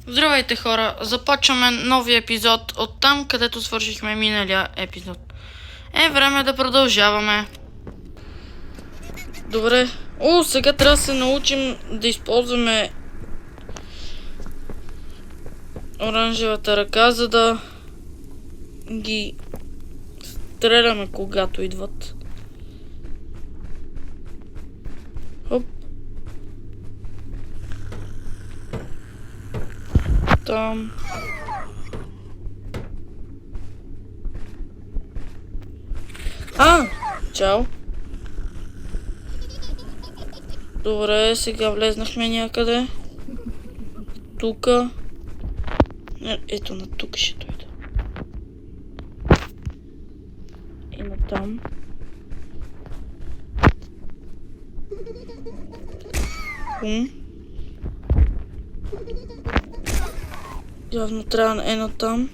Здравейте хора, започваме новия епизод от там, където свършихме миналия епизод. Време да продължаваме. Добре. Сега трябва да се научим да използваме оранжевата ръка, за да ги стреляме, когато идват. Хоп. Там. Чао. Добре, сега влезнахме някъде. Тука. Ето на тук ще дойда. И на там. Явно трябва на там.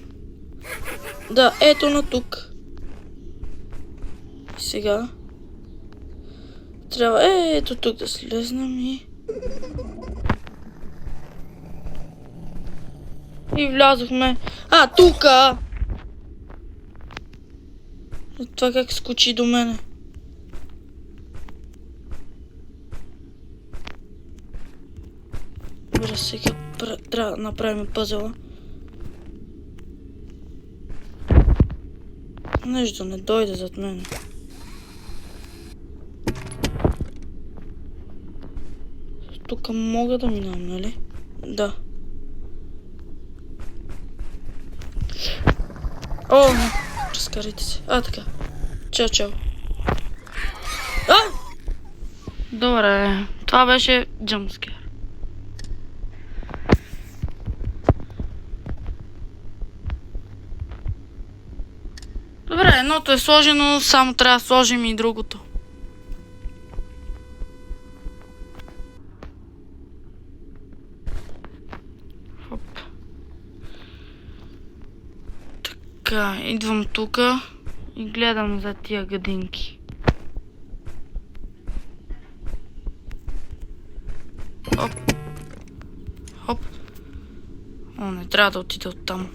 Да, ето на тук. И сега трябва ето тук да слезнем и влязохме. Тука! Това как скочи до мене? Добре, сега трябва да направим пъзела. Нещо не дойде зад мене. Тук мога да минам, нали? Да. Не. Разкарайте се. Така. Чао. Добре. Това беше джампскер. Добре, едното е сложено, само трябва да сложим и другото. Хоп. Така, идвам тука и гледам за тия гадинки. Хоп. Не трябва да отида оттам.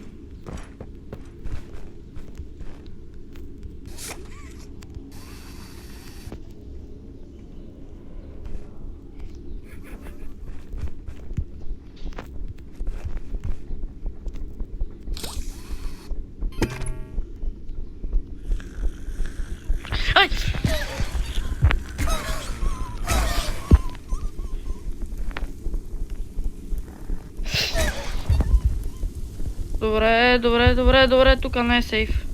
Добре, тук не е сейф.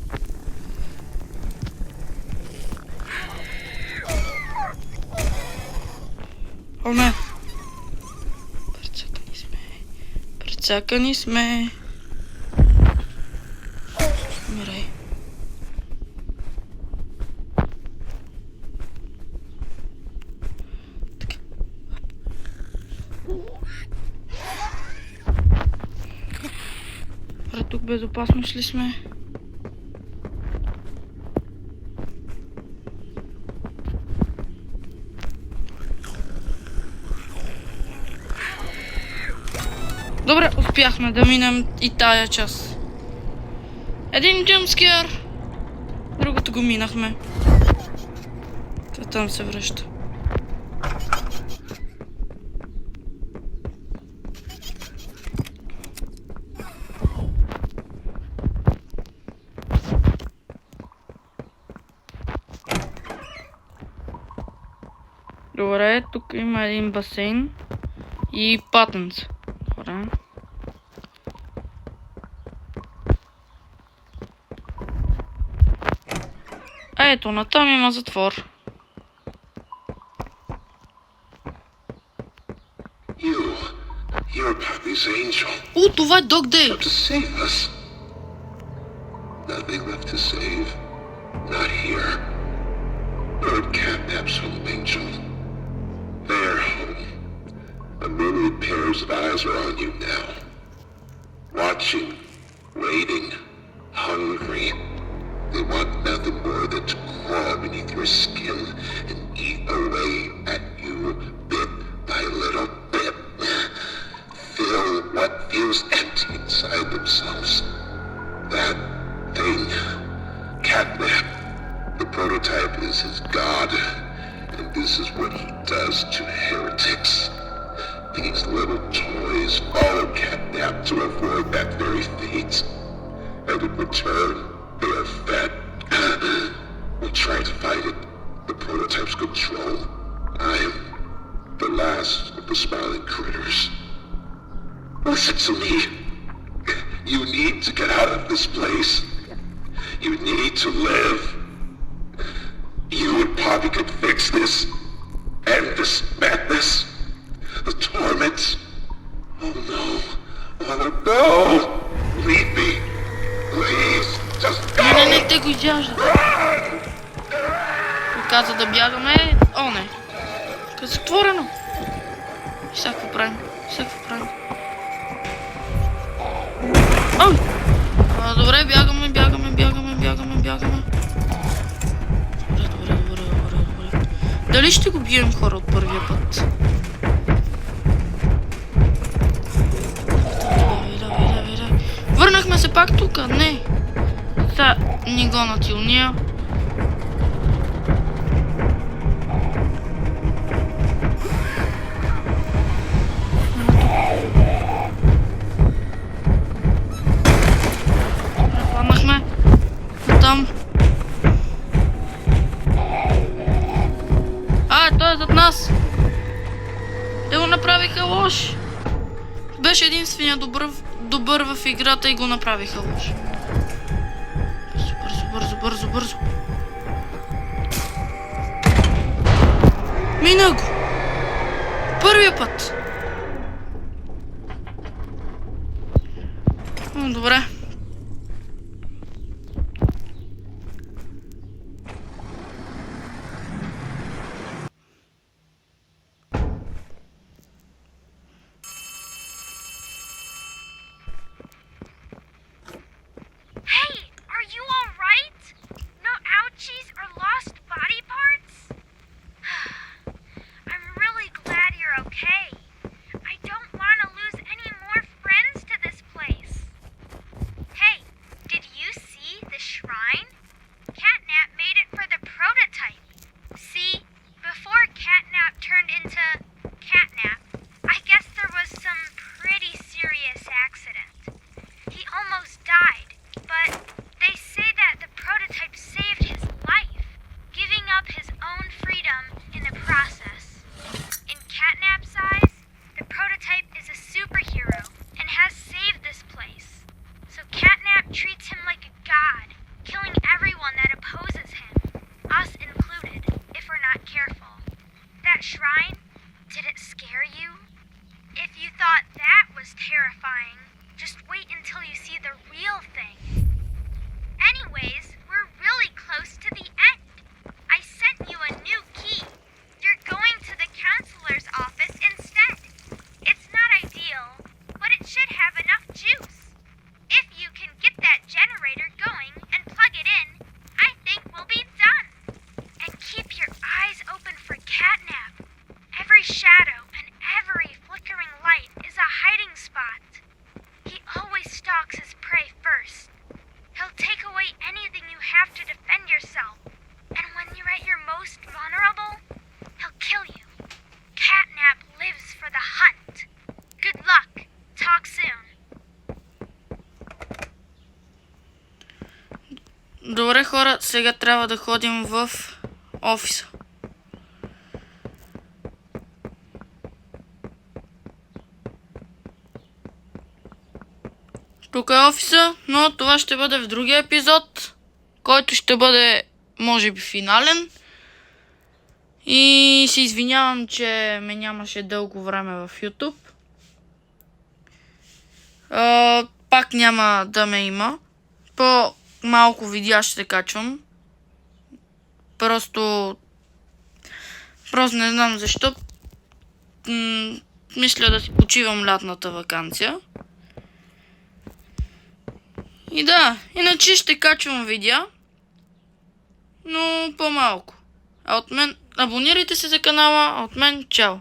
Не. Прецакани сме. Умирай. Така. Тук безопасно ли сме? Добре, успяхме да минем и тая част. Един джампскер. Другото го минахме. Там се връща. Добре, тук има един басейн и патенц. Добре. Ето, натам има затвор. Това е Dog Day. Nothing left to save. Not here. Bird kidnaps home angel. They're home. A myriad pairs of eyes are on you now. Watching, waiting, hungry. They want nothing more than to crawl beneath your skin and eat away at you bit by little bit. Feel what feels empty inside themselves. That thing, Catnap, the prototype is his god, and this is what he does to heretics. These little toys follow Catnap to avoid that very fate. And in return, they are fed. We try to fight it. The prototype's control. I am the last of the smiling critters. Listen to me. You need to get out of this place. You need to live. You and Poppy could fix this. End this madness. The torment. Oh no. Oh no. Leave me. Please. Just go. Не те го изяжда. Каза да бягаме. О, не. Като затворено. И сега какво правим? Ой! Добре, бягаме. Добре. Дали ще го бием, хора, от първия път? Давай. Върнахме се пак тук, не. Сега ни гонят и уния. Паднахме. Там. Той е зад нас. Те го направиха лош. Беше единствения добър в играта и го направиха лош. Бързо. Мина го. Първия път. Добре. Добре, хора, сега трябва да ходим в офиса. Тук е офиса, но това ще бъде в другия епизод, който ще бъде, може би, финален. И се извинявам, че ме нямаше дълго време в YouTube. Пак няма да ме има. По-малко видеа ще качвам. Просто не знам защо. Мисля да си почивам лятната ваканция. И да, иначе ще качвам видеа, но по-малко. А от мен, абонирайте се за канала, а от мен чао!